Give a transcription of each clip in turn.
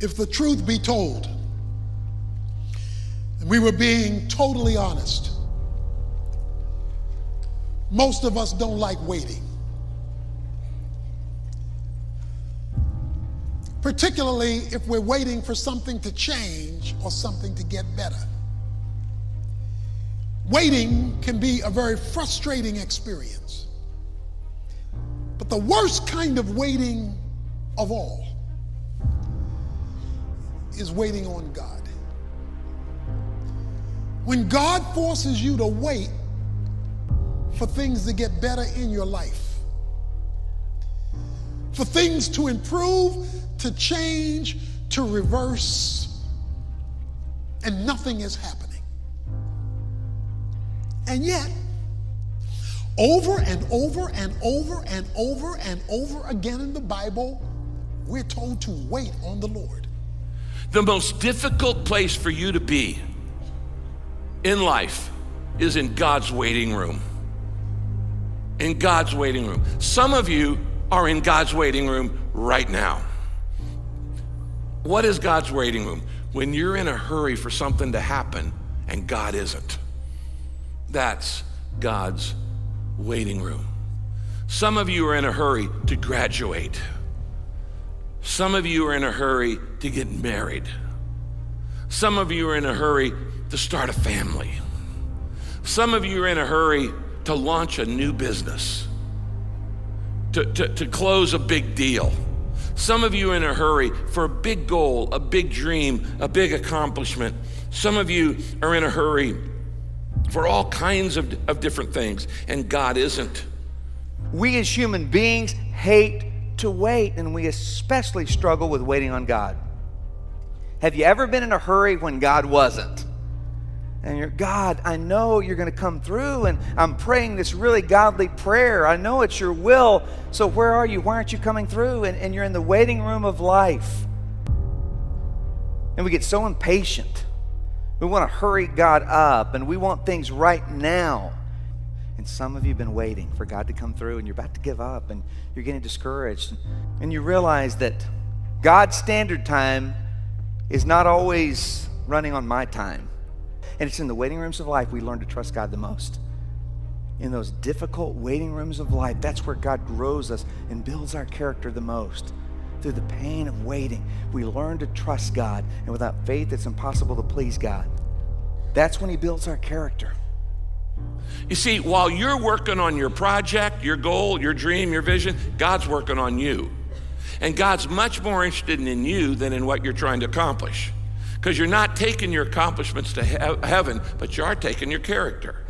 If the truth be told, and we were being totally honest, most of us don't like waiting. Particularly if we're waiting for something to change or something to get better. Waiting can be a very frustrating experience. But the worst kind of waiting of all is waiting on God. When God forces you to wait for things to get better in your life, for things to improve, to change, to reverse, and nothing is happening. And yet, over and over and over and over and over again in the Bible, we're told to wait on the Lord. The most difficult place for you to be in life is in God's waiting room. In God's waiting room. Some of you are in God's waiting room right now. What is God's waiting room? When you're in a hurry for something to happen and God isn't. That's God's waiting room. Some of you are in a hurry to graduate. Some of you are in a hurry to get married. Some of you are in a hurry to start a family. Some of you are in a hurry to launch a new business, to close a big deal. Some of you are in a hurry for a big goal, a big dream, a big accomplishment. Some of you are in a hurry for all kinds of different things, and God isn't. We as human beings hate to wait, and we especially struggle with waiting on God. Have you ever been in a hurry when God wasn't? And you're, God, I know you're going to come through, and I'm praying this really godly prayer. I know it's your will, so where are you? Why aren't you coming through? And you're in the waiting room of life. And we get so impatient. We want to hurry God up, and we want things right now. And some of you have been waiting for God to come through, and you're about to give up, and you're getting discouraged. And you realize that God's standard time is not always running on my time. And it's in the waiting rooms of life we learn to trust God the most. In those difficult waiting rooms of life, that's where God grows us and builds our character the most. Through the pain of waiting, we learn to trust God, and without faith, it's impossible to please God. That's when He builds our character. You see, while you're working on your project, your goal, your dream, your vision, God's working on you. And God's much more interested in you than in what you're trying to accomplish. Because you're not taking your accomplishments to heaven, but you are taking your character.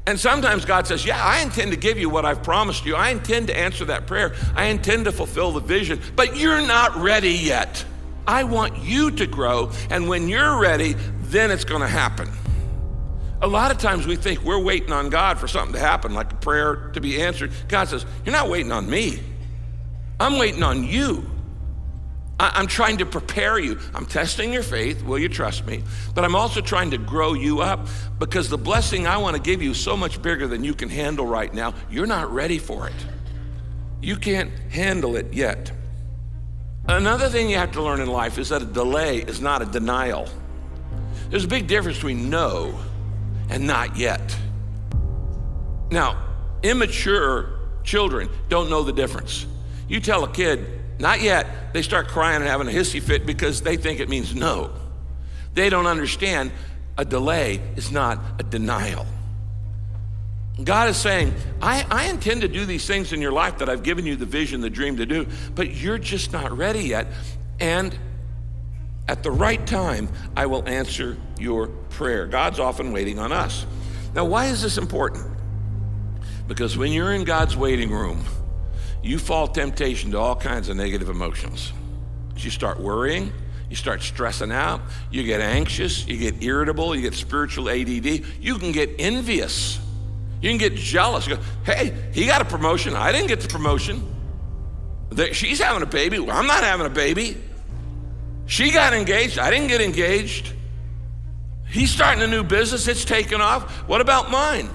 And sometimes God says, yeah, I intend to give you what I've promised you. I intend to answer that prayer. I intend to fulfill the vision, but you're not ready yet. I want you to grow, and when you're ready, then it's going to happen. A lot of times we think we're waiting on God for something to happen, like a prayer to be answered. God says, you're not waiting on me. I'm waiting on you. I'm trying to prepare you. I'm testing your faith. Will you trust me? But I'm also trying to grow you up, because the blessing I want to give you is so much bigger than you can handle right now. You're not ready for it. You can't handle it yet. Another thing you have to learn in life is that a delay is not a denial. There's a big difference between no and not yet. Now, immature children don't know the difference. You tell a kid, not yet, they start crying and having a hissy fit because they think it means no. They don't understand a delay is not a denial. God is saying, I intend to do these things in your life that I've given you the vision, the dream to do, but you're just not ready yet. And at the right time, I will answer your prayer. God's often waiting on us. Now, why is this important? Because when you're in God's waiting room, you fall temptation to all kinds of negative emotions. You start worrying, you start stressing out, you get anxious, you get irritable, you get spiritual ADD, you can get envious, you can get jealous. You go, hey, he got a promotion, I didn't get the promotion. She's having a baby, well, I'm not having a baby. She got engaged, I didn't get engaged. He's starting a new business, it's taken off, what about mine?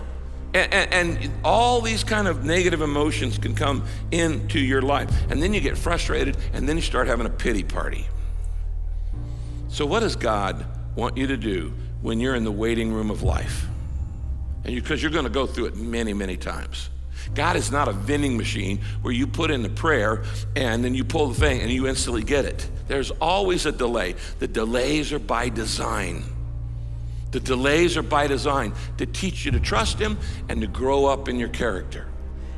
And all these kind of negative emotions can come into your life. And then you get frustrated, and then you start having a pity party. So what does God want you to do when you're in the waiting room of life? And because you're going to go through it many, many times. God is not a vending machine where you put in the prayer and then you pull the thing and you instantly get it. There's always a delay. The delays are by design. The delays are by design to teach you to trust him and to grow up in your character.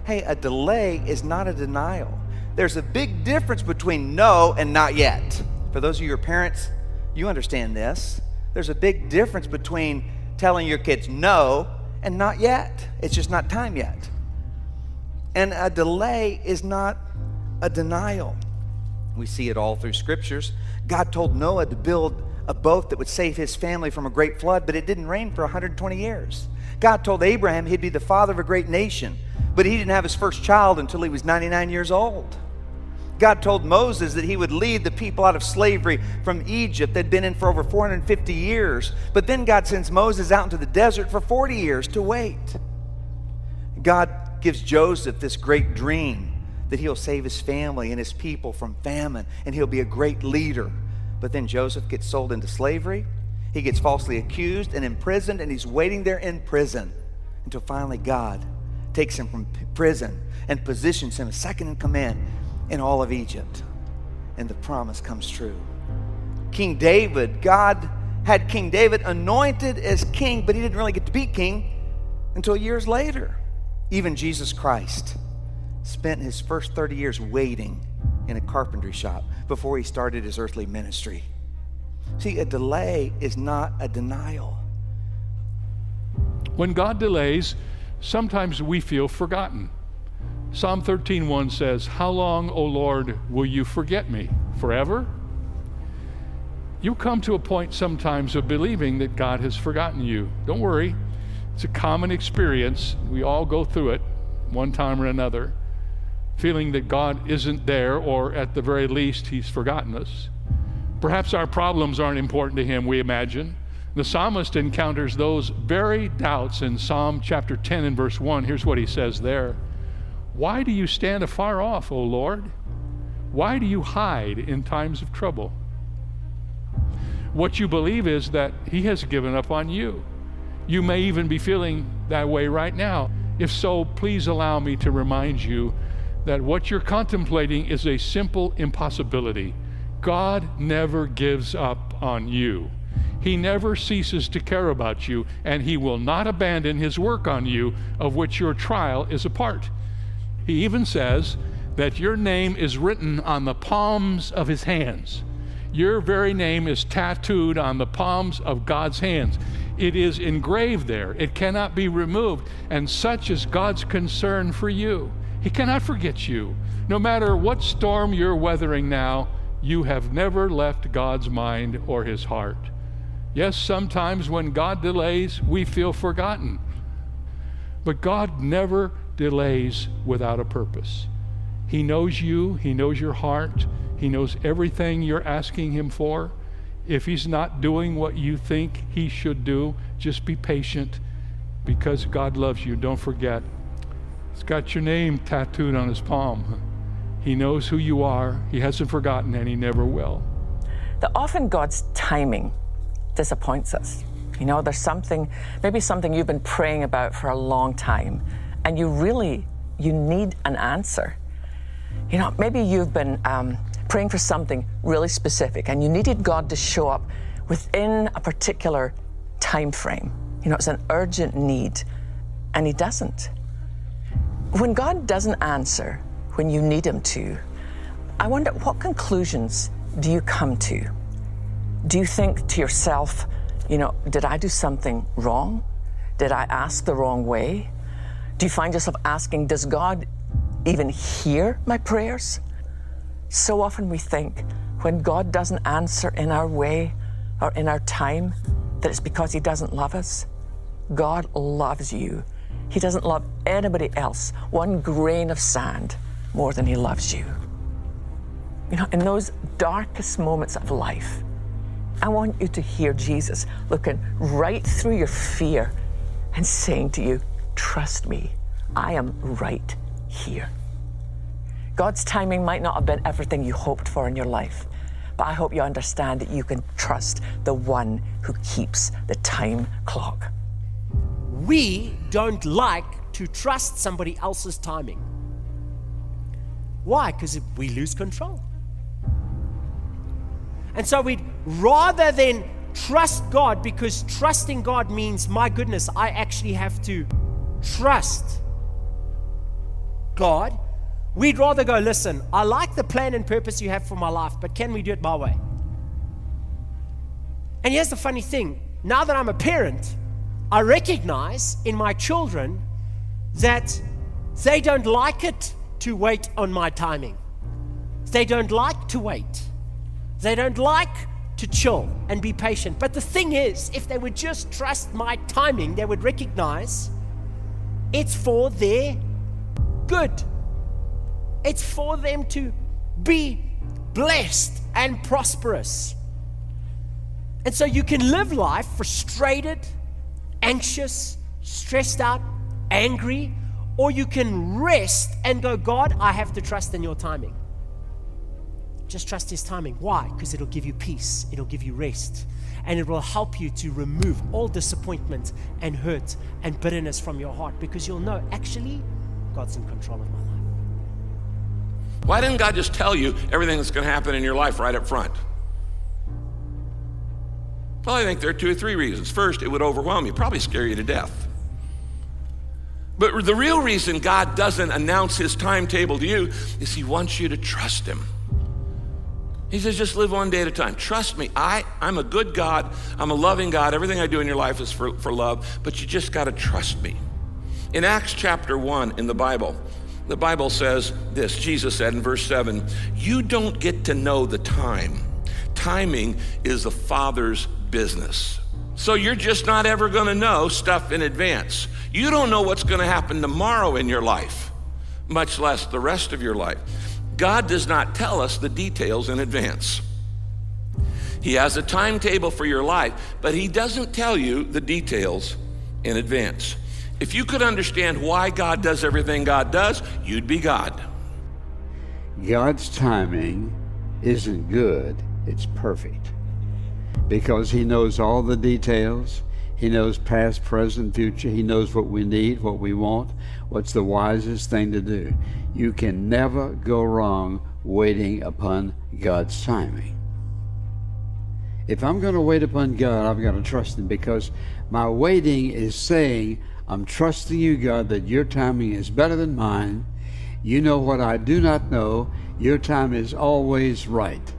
Hey, a delay is not a denial. There's a big difference between no and not yet. For those of your parents, you understand this. There's a big difference between telling your kids no and not yet. It's just not time yet. And a delay is not a denial. We see it all through scriptures. God told Noah to build a boat that would save his family from a great flood, but it didn't rain for 120 years. God told Abraham he'd be the father of a great nation, but he didn't have his first child until he was 99 years old. God told Moses that he would lead the people out of slavery from Egypt. They'd been in for over 450 years. But then God sends Moses out into the desert for 40 years to wait. God gives Joseph this great dream that he'll save his family and his people from famine, and he'll be a great leader. But then Joseph gets sold into slavery. He gets falsely accused and imprisoned, and he's waiting there in prison until finally God takes him from prison and positions him as second in command in all of Egypt. And the promise comes true. King David, God had King David anointed as king, but he didn't really get to be king until years later. Even Jesus Christ spent his first 30 years waiting in a carpentry shop before he started his earthly ministry. See, a delay is not a denial. When God delays, sometimes we feel forgotten. Psalm 13:1 says, "How long, O Lord, will you forget me? Forever?" You come to a point sometimes of believing that God has forgotten you. Don't worry. It's a common experience. We all go through it one time or another, feeling that God isn't there, or at the very least, he's forgotten us. Perhaps our problems aren't important to him, we imagine. The psalmist encounters those very doubts in Psalm chapter 10 and verse 1. Here's what he says there. "Why do you stand afar off, O Lord? Why do you hide in times of trouble?" What you believe is that he has given up on you. You may even be feeling that way right now. If so, please allow me to remind you that what you're contemplating is a simple impossibility. God never gives up on you. He never ceases to care about you, and he will not abandon his work on you, of which your trial is a part. He even says that your name is written on the palms of his hands. Your very name is tattooed on the palms of God's hands. It is engraved there. It cannot be removed, and such is God's concern for you. He cannot forget you. No matter what storm you're weathering now, you have never left God's mind or his heart. Yes, sometimes when God delays, we feel forgotten. But God never delays without a purpose. He knows you. He knows your heart. He knows everything you're asking him for. If he's not doing what you think he should do, just be patient, because God loves you. Don't forget. He's got your name tattooed on his palm. He knows who you are. He hasn't forgotten, and he never will. That often God's timing disappoints us. You know, there's something, maybe something you've been praying about for a long time, and you need an answer. You know, maybe you've been praying for something really specific, and you needed God to show up within a particular time frame. You know, it's an urgent need, and he doesn't. When God doesn't answer when you need him to, I wonder, what conclusions do you come to? Do you think to yourself, you know, did I do something wrong? Did I ask the wrong way? Do you find yourself asking, does God even hear my prayers? So often we think when God doesn't answer in our way or in our time, that it's because he doesn't love us. God loves you. He doesn't love anybody else one grain of sand more than he loves you. You know, in those darkest moments of life, I want you to hear Jesus looking right through your fear and saying to you, trust me, I am right here. God's timing might not have been everything you hoped for in your life, But I hope you understand that you can trust the one who keeps the time clock. We don't like to trust somebody else's timing. Why? Because we lose control. And so we'd rather than trust God, because trusting God means, my goodness, I actually have to trust God. We'd rather go, listen, I like the plan and purpose you have for my life, but can we do it my way? And here's the funny thing. Now that I'm a parent, I recognize in my children that they don't like it to wait on my timing. They don't like to wait. They don't like to chill and be patient. But the thing is, if they would just trust my timing, they would recognize it's for their good. It's for them to be blessed and prosperous. And so you can live life frustrated, anxious, stressed out, angry, or you can rest and go, God, I have to trust in your timing. Just trust his timing. Why? Because it'll give you peace. It'll give you rest. And it will help you to remove all disappointment and hurt and bitterness from your heart, because you'll know, actually, God's in control of my life. Why didn't God just tell you everything that's going to happen in your life right up front? Well, I think there are 2 or 3 reasons. First, it would overwhelm you, probably scare you to death. But the real reason God doesn't announce his timetable to you is he wants you to trust him. He says, just live one day at a time. Trust me, I'm a good God. I'm a loving God. Everything I do in your life is for love, but you just got to trust me. In Acts chapter 1 in the Bible says this. Jesus said in verse 7, you don't get to know the time. Timing is the Father's business. So you're just not ever going to know stuff in advance. You don't know what's going to happen tomorrow in your life, much less the rest of your life. God does not tell us the details in advance. He has a timetable for your life, but he doesn't tell you the details in advance. If you could understand why God does everything God does, you'd be God. God's timing isn't good, it's perfect. Because he knows all the details. He knows past, present, future. He knows what we need, what we want, what's the wisest thing to do. You can never go wrong waiting upon God's timing. If I'm going to wait upon God, I've got to trust him, because my waiting is saying, I'm trusting you, God, that your timing is better than mine. You know what I do not know. Your time is always right.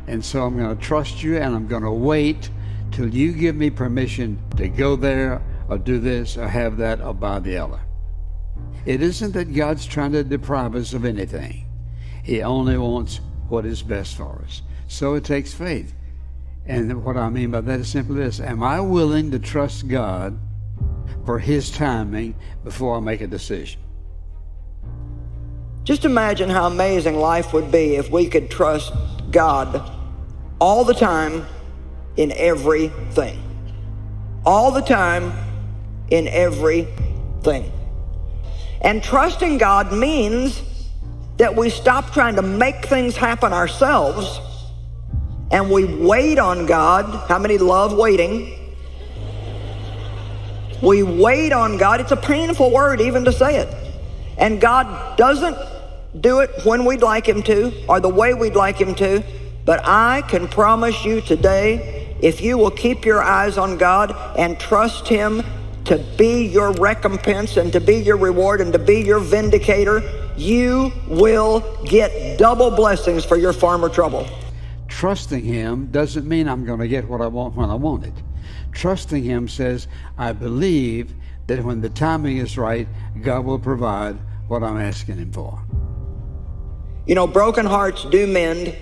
And so I'm going to trust you, and I'm going to wait till you give me permission to go there or do this or have that or buy the other. It isn't that God's trying to deprive us of anything. He only wants what is best for us. So it takes faith. And what I mean by that is simply this. Am I willing to trust God for his timing before I make a decision? Just imagine how amazing life would be if we could trust God all the time in everything. All the time in everything. And trusting God means that we stop trying to make things happen ourselves and we wait on God. How many love waiting? We wait on God. It's a painful word even to say it. And God doesn't do it when we'd like him to or the way we'd like him to. But I can promise you today, if you will keep your eyes on God and trust him to be your recompense and to be your reward and to be your vindicator, you will get double blessings for your farmer trouble. Trusting him doesn't mean I'm going to get what I want when I want it. Trusting him says, I believe that when the timing is right, God will provide what I'm asking him for. You know, broken hearts do mend,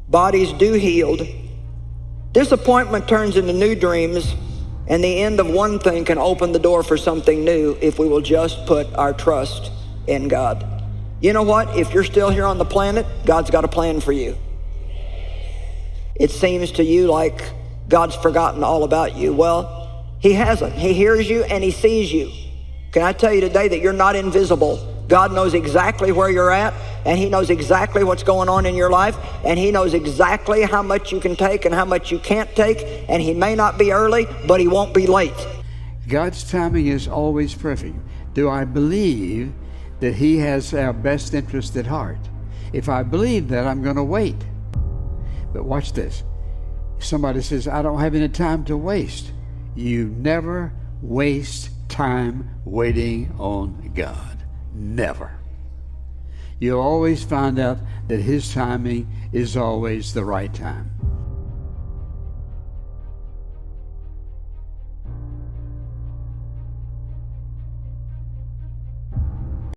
bodies do healed. Disappointment turns into new dreams, and the end of one thing can open the door for something new if we will just put our trust in God. You know what? If you're still here on the planet, God's got a plan for you. It seems to you like God's forgotten all about you. Well, he hasn't. He hears you and he sees you. Can I tell you today that you're not invisible? God knows exactly where you're at, and He knows exactly what's going on in your life, and He knows exactly how much you can take and how much you can't take, and He may not be early, but He won't be late. God's timing is always perfect. Do I believe that He has our best interest at heart? If I believe that, I'm going to wait. But watch this. Somebody says, I don't have any time to waste. You never waste time waiting on God. Never. You'll always find out that His timing is always the right time.